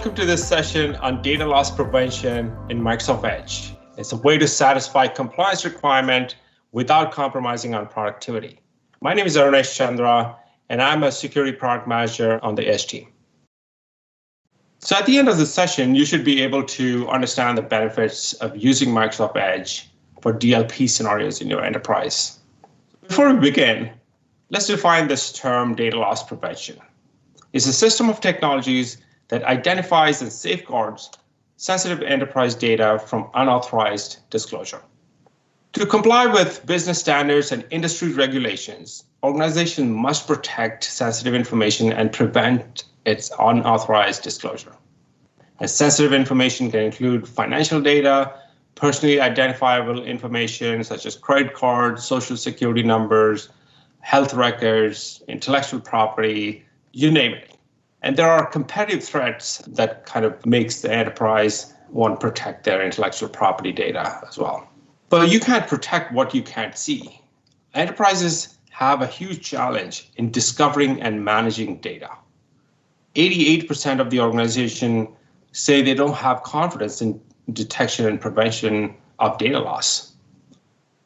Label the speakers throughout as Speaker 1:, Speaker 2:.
Speaker 1: welcome to this session on data loss prevention in Microsoft Edge. It's a way to satisfy compliance requirement without compromising on productivity. My name is Arnesh Chandra, and I'm a security product manager on the Edge team. So at the end of the session, you should be able to understand the benefits of using Microsoft Edge for DLP scenarios in your enterprise. Before we begin, let's define this term data loss prevention. It's a system of technologies that identifies and safeguards sensitive enterprise data from unauthorized disclosure. To comply with business standards and industry regulations, organizations must protect sensitive information and prevent its unauthorized disclosure. And sensitive information can include financial data, personally identifiable information such as credit cards, social security numbers, health records, intellectual property, you name it. And there are competitive threats that kind of makes the enterprise want to protect their intellectual property data as well. But you can't protect what you can't see. Enterprises have a huge challenge in discovering and managing data. 88% of the organization say they don't have confidence in detection and prevention of data loss.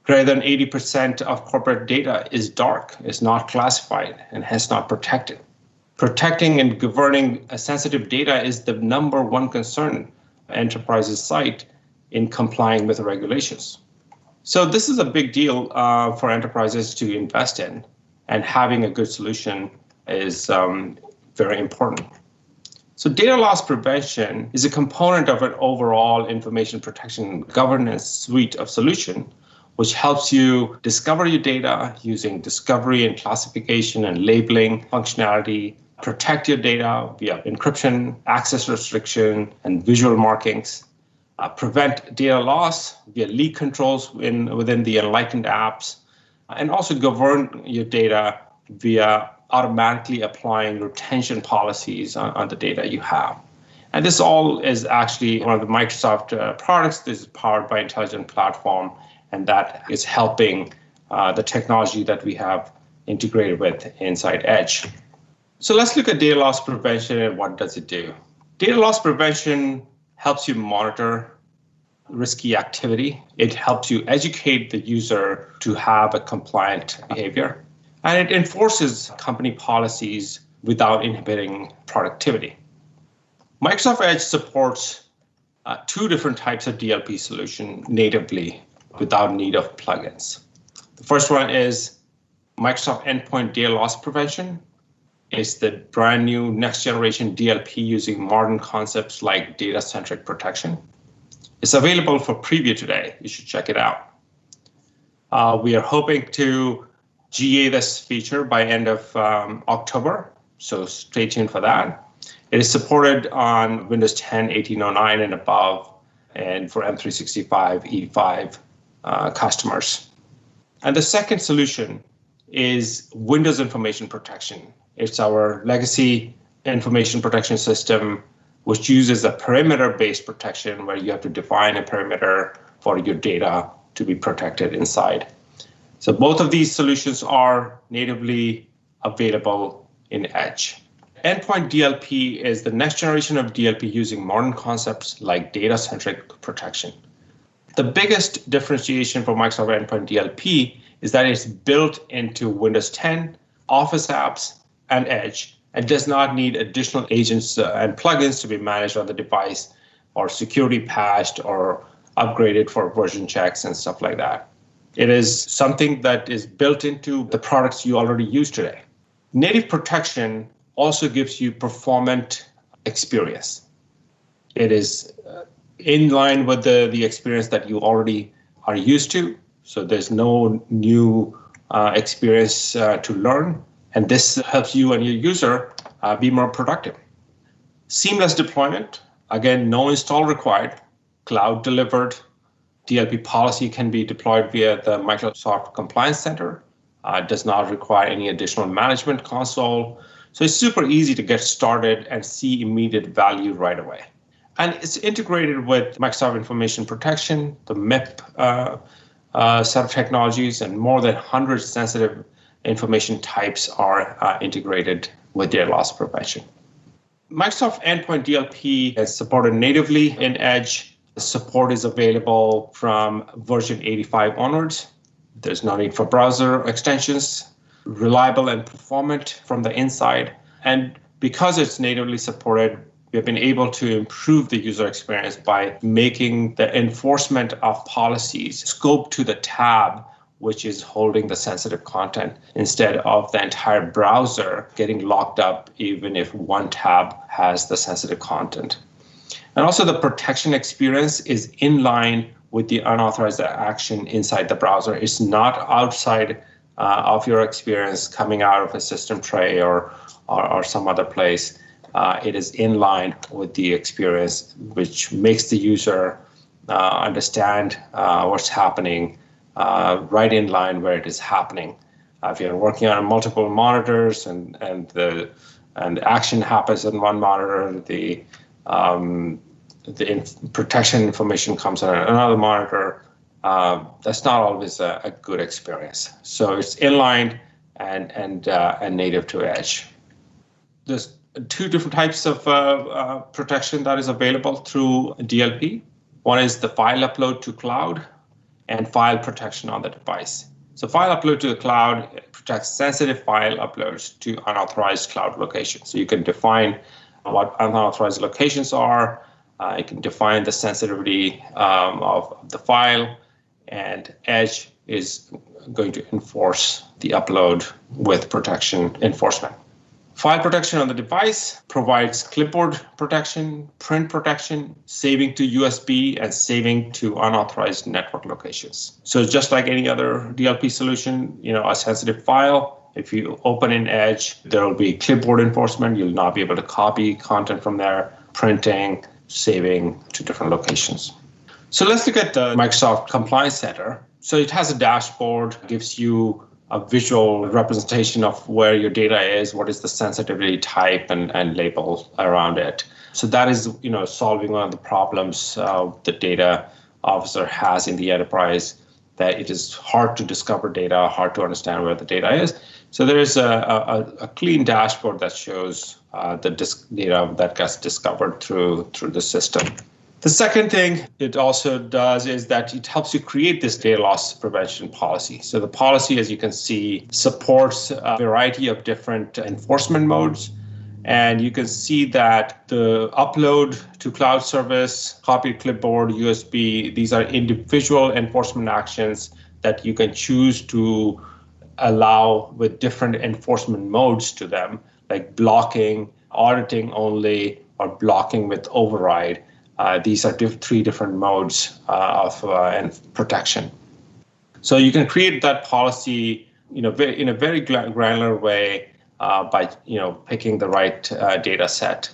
Speaker 1: Greater than 80% of corporate data is dark, is not classified, and hence not protected. Protecting and governing sensitive data is the number one concern enterprises cite in complying with the regulations. So this is a big deal for enterprises to invest in, and having a good solution is very important. So data loss prevention is a component of an overall information protection governance suite of solution, which helps you discover your data using discovery and classification and labeling functionality, protect your data via encryption, access restriction, and visual markings, prevent data loss via leak controls within the Enlightened apps, and also govern your data via automatically applying retention policies on the data you have. And this all is actually one of the Microsoft products. This is powered by Intelligent Platform, and that is helping the technology that we have integrated with inside Edge. So let's look at data loss prevention and what does it do. Data loss prevention helps you monitor risky activity. It helps you educate the user to have a compliant behavior. And it enforces company policies without inhibiting productivity. Microsoft Edge supports two different types of DLP solution natively without need of plugins. The first one is Microsoft Endpoint Data Loss Prevention. It's the brand new next generation DLP using modern concepts like data-centric protection. It's available for preview today. You should check it out. We are hoping to GA this feature by end of October, so stay tuned for that. It is supported on Windows 10, 1809 and above, and for M365 E5 customers. And the second solution is Windows Information Protection. It's our legacy information protection system, which uses a perimeter-based protection where you have to define a perimeter for your data to be protected inside. So both of these solutions are natively available in Edge. Endpoint DLP is the next generation of DLP using modern concepts like data-centric protection. The biggest differentiation for Microsoft Endpoint DLP is that it's built into Windows 10, Office apps, and Edge, and does not need additional agents and plugins to be managed on the device or security patched or upgraded for version checks and stuff like that. It is something that is built into the products you already use today. Native protection also gives you performant experience. It is in line with the experience that you already are used to. So there's no new experience to learn. And this helps you and your user be more productive. Seamless deployment. Again, no install required. Cloud delivered. DLP policy can be deployed via the Microsoft Compliance Center. Does not require any additional management console. So it's super easy to get started and see immediate value right away. And it's integrated with Microsoft Information Protection, the MIP set of technologies, and more than 100 sensitive information types are integrated with data loss prevention. Microsoft Endpoint DLP is supported natively in Edge. The support is available from version 85 onwards. There's no need for browser extensions, reliable and performant from the inside. And because it's natively supported, we've been able to improve the user experience by making the enforcement of policies scope to the tab which is holding the sensitive content instead of the entire browser getting locked up even if one tab has the sensitive content. And also the protection experience is in line with the unauthorized action inside the browser. It's not outside of your experience coming out of a system tray or some other place. It is in line with the experience, which makes the user understand what's happening right in line where it is happening. If you're working on multiple monitors and the action happens on one monitor, the protection information comes on another monitor, that's not always a good experience. So it's inline and native to Edge. There's two different types of protection that is available through DLP. One is the file upload to cloud and file protection on the device. So file upload to the cloud protects sensitive file uploads to unauthorized cloud locations. So you can define what unauthorized locations are. You can define the sensitivity of the file, and Edge is going to enforce the upload with protection enforcement. File protection on the device provides clipboard protection, print protection, saving to USB, and saving to unauthorized network locations. So just like any other DLP solution, a sensitive file, if you open in Edge, there will be clipboard enforcement. You'll not be able to copy content from there, printing, saving to different locations. So let's look at the Microsoft Compliance Center. So it has a dashboard, gives you a visual representation of where your data is, what is the sensitivity type and label around it. So that is, solving one of the problems the data officer has in the enterprise, that it is hard to discover data, hard to understand where the data is. So there is a clean dashboard that shows the data that gets discovered through the system. The second thing it also does is that it helps you create this data loss prevention policy. So the policy, as you can see, supports a variety of different enforcement modes. And you can see that the upload to cloud service, copy clipboard, USB, these are individual enforcement actions that you can choose to allow with different enforcement modes to them, like blocking, auditing only, or blocking with override. These are three different modes of protection. So you can create that policy, in a very granular way by picking the right data set.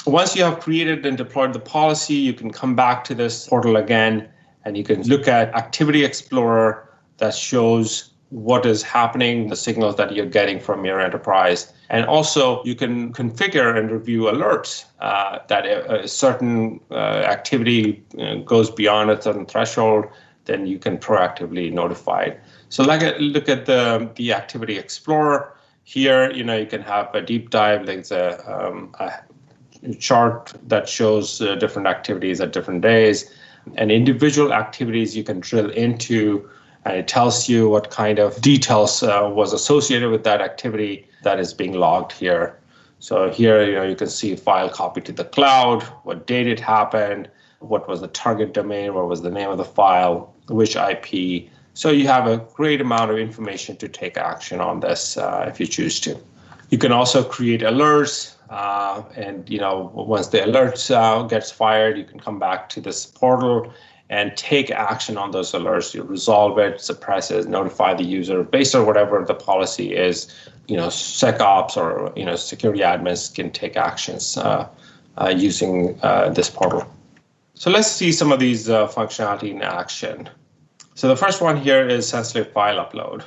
Speaker 1: Once you have created and deployed the policy, you can come back to this portal again, and you can look at Activity Explorer that shows what is happening, the signals that you're getting from your enterprise. And also you can configure and review alerts that a certain activity goes beyond a certain threshold, then you can proactively notify it. So look at the Activity Explorer. Here, you can have a deep dive, like a chart that shows different activities at different days. And individual activities you can drill into, and it tells you what kind of details was associated with that activity that is being logged here. So here, you can see file copied to the cloud, what date it happened, what was the target domain, what was the name of the file, which IP. So you have a great amount of information to take action on this if you choose to. You can also create alerts, and once the alert gets fired, you can come back to this portal and take action on those alerts. You resolve it, suppress it, notify the user based on whatever the policy is. SecOps or security admins can take actions using this portal. So let's see some of these functionality in action. So the first one here is sensitive file upload.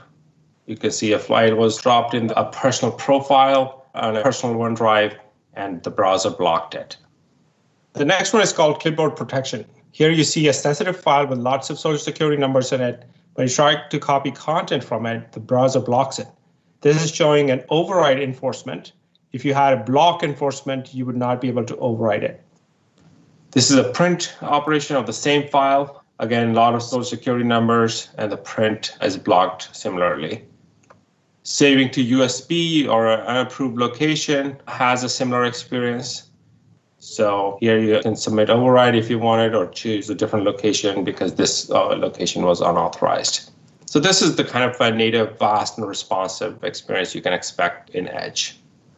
Speaker 1: You can see a file was dropped in a personal profile on a personal OneDrive, and the browser blocked it. The next one is called clipboard protection. Here you see a sensitive file with lots of social security numbers in it. When you try to copy content from it, the browser blocks it. This is showing an override enforcement. if you had a block enforcement, you would not be able to override it. This is a print operation of the same file. Again, a lot of social security numbers, and the print is blocked similarly. Saving to USB or an unapproved location has a similar experience. So here you can submit override if you wanted, or choose a different location because this location was unauthorized. So this is the kind of a native, fast, and responsive experience you can expect in Edge.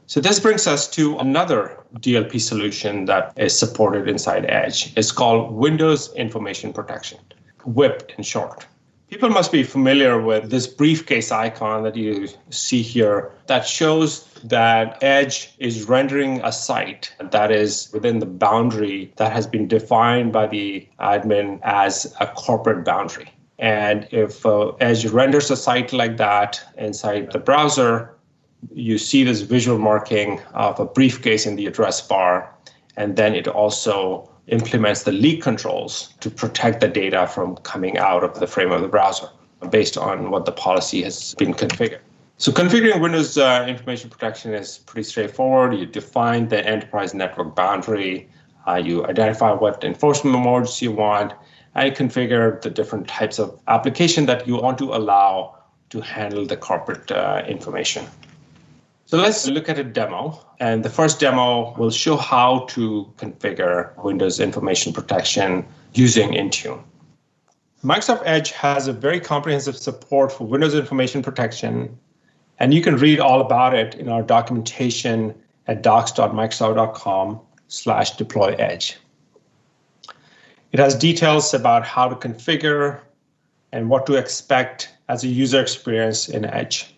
Speaker 1: So this brings us to another DLP solution that is supported inside Edge. It's called Windows Information Protection, WIP in short. People must be familiar with this briefcase icon that you see here that shows that Edge is rendering a site that is within the boundary that has been defined by the admin as a corporate boundary. And if Edge renders a site like that inside the browser, you see this visual marking of a briefcase in the address bar, and then it also implements the leak controls to protect the data from coming out of the frame of the browser based on what the policy has been configured. So configuring Windows information protection is pretty straightforward. You define the enterprise network boundary, you identify what enforcement modes you want, and configure the different types of application that you want to allow to handle the corporate information. So let's look at a demo. And the first demo will show how to configure Windows information protection using Intune. Microsoft Edge has a very comprehensive support for Windows information protection, and you can read all about it in our documentation at docs.microsoft.com/deployedge. It has details about how to configure and what to expect as a user experience in Edge.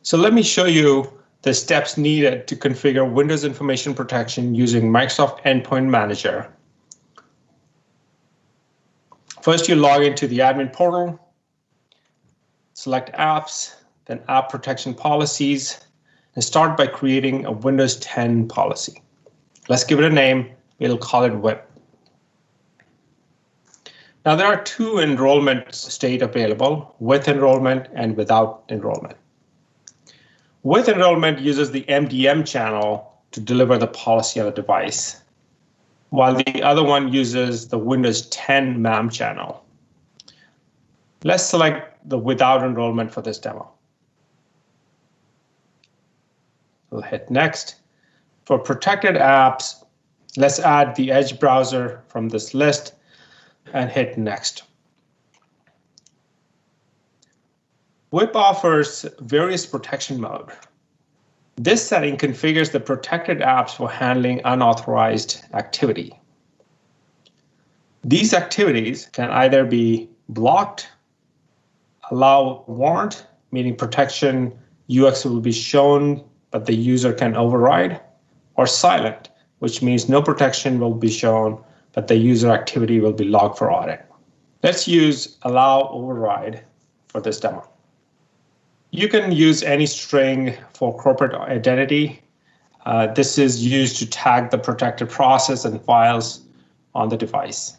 Speaker 1: So let me show you the steps needed to configure Windows information protection using Microsoft Endpoint Manager. First, you log into the admin portal, select apps, then app protection policies, and start by creating a Windows 10 policy. Let's give it a name. We'll call it WIP. Now there are two enrollment states available, with enrollment and without enrollment. With enrollment uses the MDM channel to deliver the policy on the device, while the other one uses the Windows 10 MAM channel. Let's select the without enrollment for this demo. We'll hit next. For protected apps, let's add the Edge browser from this list and hit next. WIP offers various protection mode. This setting configures the protected apps for handling unauthorized activity. These activities can either be blocked, allow warrant, meaning protection UX will be shown, but the user can override, or silent, which means no protection will be shown, but the user activity will be logged for audit. Let's use allow override for this demo. You can use any string for corporate identity. This is used to tag the protected process and files on the device.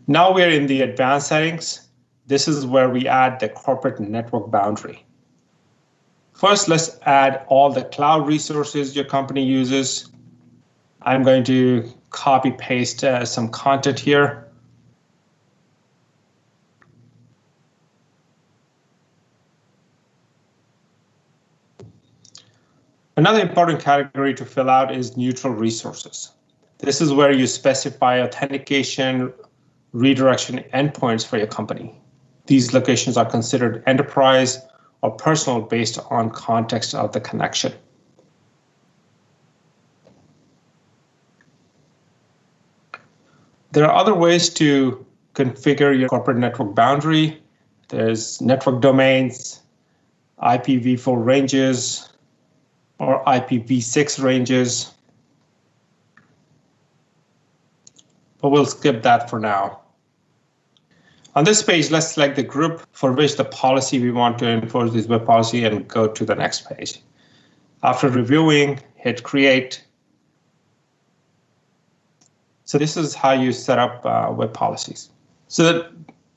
Speaker 1: Now we're in the advanced settings. This is where we add the corporate network boundary. First, let's add all the cloud resources your company uses. I'm going to copy paste some content here. Another important category to fill out is neutral resources. This is where you specify authentication, redirection endpoints for your company. These locations are considered enterprise or personal based on context of the connection. There are other ways to configure your corporate network boundary. There's network domains, IPv4 ranges, or IPv6 ranges. But we'll skip that for now. On this page, let's select the group for which the policy we want to enforce this web policy and go to the next page. After reviewing, hit create. So this is how you set up web policies. So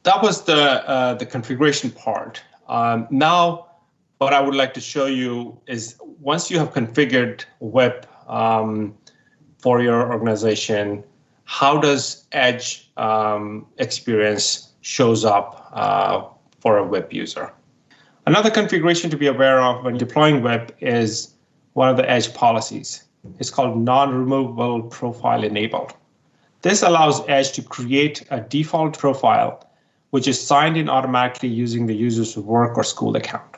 Speaker 1: that was the configuration part. Now, what I would like to show you is once you have configured WIP for your organization, how does Edge experience shows up for a WIP user? Another configuration to be aware of when deploying WIP is one of the Edge policies. It's called non-removable profile enabled. This allows Edge to create a default profile which is signed in automatically using the user's work or school account.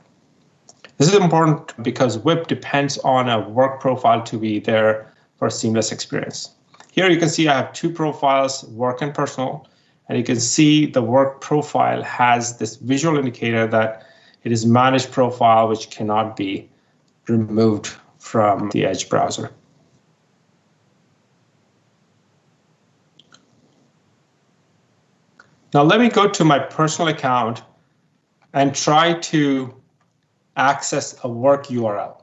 Speaker 1: This is important because WIP depends on a work profile to be there for a seamless experience. Here you can see I have two profiles, work and personal, and you can see the work profile has this visual indicator that it is managed profile which cannot be removed from the Edge browser. Now let me go to my personal account and try to access a work URL.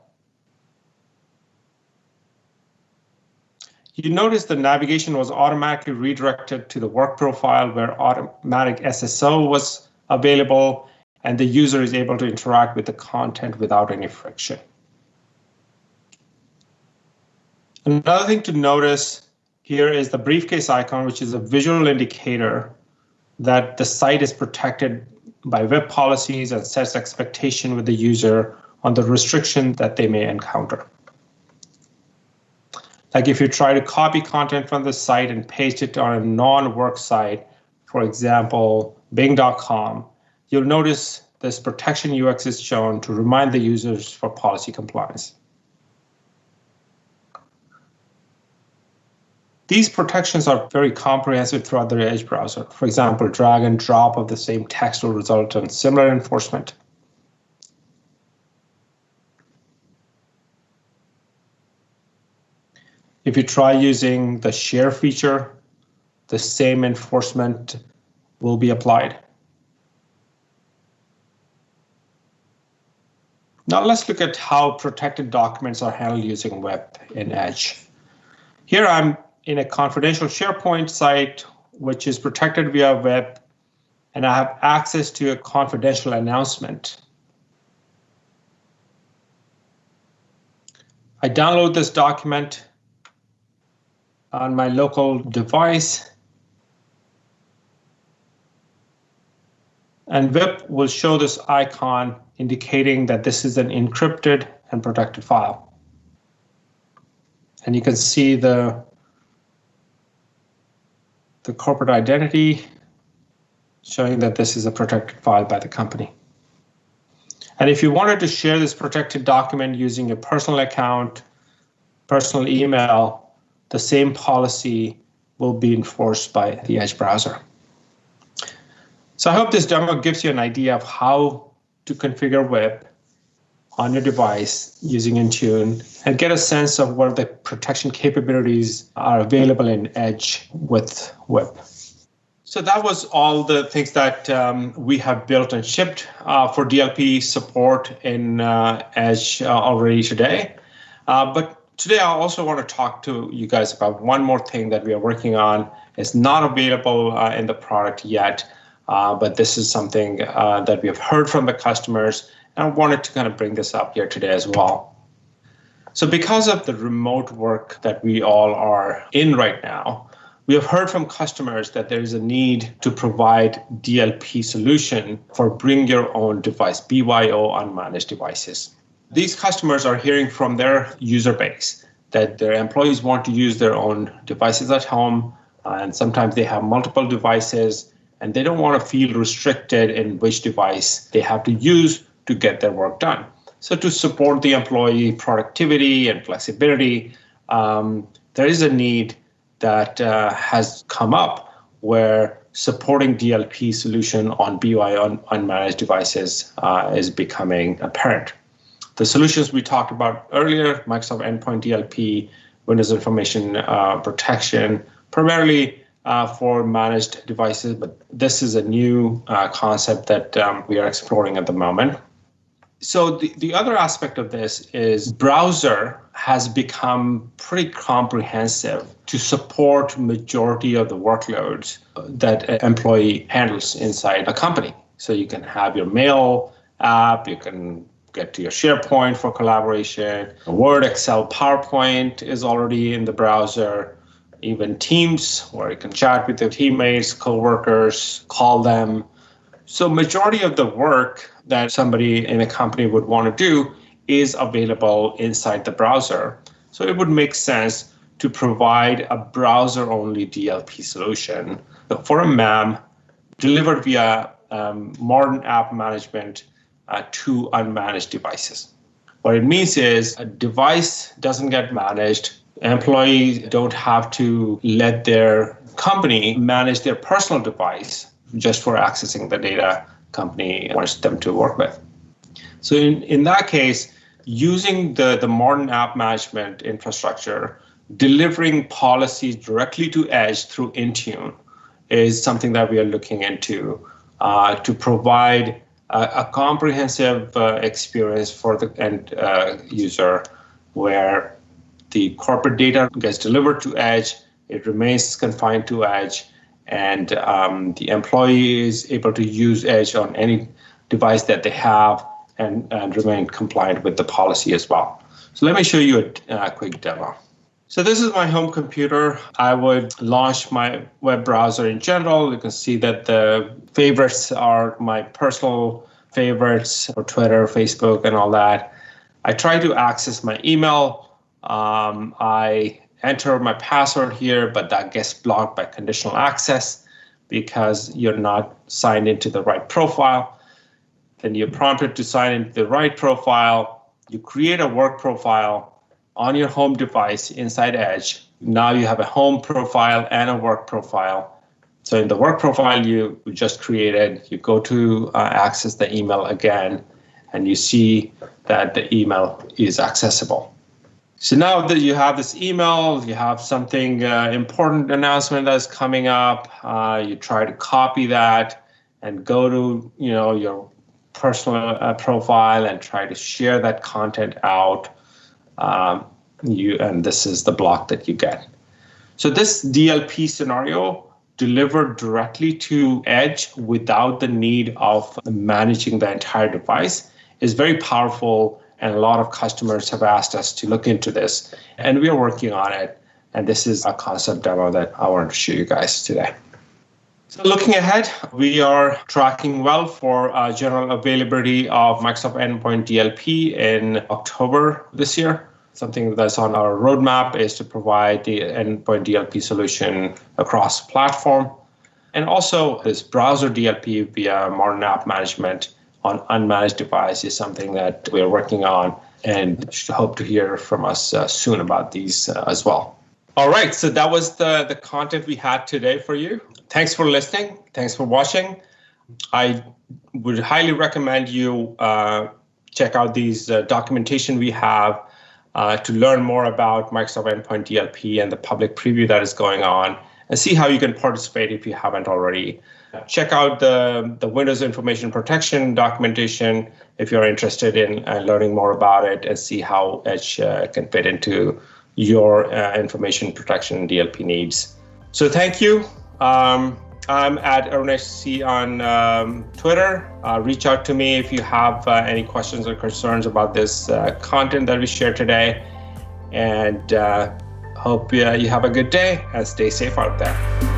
Speaker 1: You notice the navigation was automatically redirected to the work profile where automatic SSO was available and the user is able to interact with the content without any friction. Another thing to notice here is the briefcase icon, which is a visual indicator that the site is protected by WIP policies and sets expectation with the user on the restriction that they may encounter. Like if you try to copy content from the site and paste it on a non-work site, for example, bing.com, you'll notice this protection UX is shown to remind the users for policy compliance. These protections are very comprehensive throughout the Edge browser. For example, drag and drop of the same text will result in similar enforcement. If you try using the share feature, the same enforcement will be applied. Now let's look at how protected documents are handled using WIP in Edge. Here I'm in a confidential SharePoint site, which is protected via WIP, and I have access to a confidential announcement. I download this document on my local device, and WIP will show this icon indicating that this is an encrypted and protected file. And you can see the corporate identity showing that this is a protected file by the company. And if you wanted to share this protected document using your personal account, personal email, the same policy will be enforced by the Edge browser. So I hope this demo gives you an idea of how to configure WIP on your device using Intune and get a sense of what the protection capabilities are available in Edge with WIP. So that was all the things that we have built and shipped for DLP support in Edge already today. But today I also want to talk to you guys about one more thing that we are working on. It's not available in the product yet, but this is something that we have heard from the customers, and I wanted to kind of bring this up here today as well. So because of the remote work that we all are in right now, we have heard from customers that there is a need to provide DLP solution for bring your own device, BYO unmanaged devices. These customers are hearing from their user base that their employees want to use their own devices at home, and sometimes they have multiple devices, and they don't want to feel restricted in which device they have to use to get their work done. So to support the employee productivity and flexibility, there is a need that has come up where supporting DLP solution on BYO unmanaged devices is becoming apparent. The solutions we talked about earlier, Microsoft Endpoint DLP, Windows Information Protection, primarily for managed devices, but this is a new concept that we are exploring at the moment. So the other aspect of this is browser has become pretty comprehensive to support majority of the workloads that an employee handles inside a company. So you can have your mail app, you can get to your SharePoint for collaboration. Word, Excel, PowerPoint is already in the browser. Even Teams, where you can chat with your teammates, coworkers, call them. So majority of the work that somebody in a company would want to do is available inside the browser. So it would make sense to provide a browser-only DLP solution for a MAM delivered via modern app management to unmanaged devices. What it means is a device doesn't get managed. Employees don't have to let their company manage their personal device just for accessing the data company wants them to work with. So in that case, using the modern app management infrastructure, delivering policies directly to edge through Intune is something that we are looking into to provide a comprehensive experience for the end user where the corporate data gets delivered to edge, it remains confined to edge, and the employee is able to use edge on any device that they have and remain compliant with the policy as well. So let me show you a quick demo. So this is my home computer. I would launch my web browser in general. You can see that the favorites are my personal favorites for Twitter, Facebook, and all that. I try to access my email. I enter my password here, but that gets blocked by conditional access because you're not signed into the right profile. Then you're prompted to sign into the right profile. You create a work profile on your home device inside Edge. Now you have a home profile and a work profile. So in the work profile you just created, you go to access the email again, and you see that the email is accessible. So now that you have this email, you have something important announcement that's coming up. You try to copy that and go to your personal profile and try to share that content out. And this is the block that you get. So this DLP scenario delivered directly to Edge without the need of managing the entire device is very powerful. And a lot of customers have asked us to look into this, and we are working on it. And this is a concept demo that I wanted to show you guys today. So looking ahead, we are tracking well for general availability of Microsoft Endpoint DLP in October this year. Something that's on our roadmap is to provide the Endpoint DLP solution across platform. And also this browser DLP via modern app management on unmanaged device is something that we're working on, and should hope to hear from us soon about these as well. All right, so that was the content we had today for you. Thanks for listening. Thanks for watching. I would highly recommend you check out these documentation we have to learn more about Microsoft Endpoint DLP and the public preview that is going on, and see how you can participate if you haven't already. Check out the Windows Information Protection documentation if you're interested in learning more about it, and see how Edge can fit into your information protection DLP needs. So thank you. I'm at Arunesh C on Twitter. Reach out to me if you have any questions or concerns about this content that we shared today. And hope you have a good day and stay safe out there.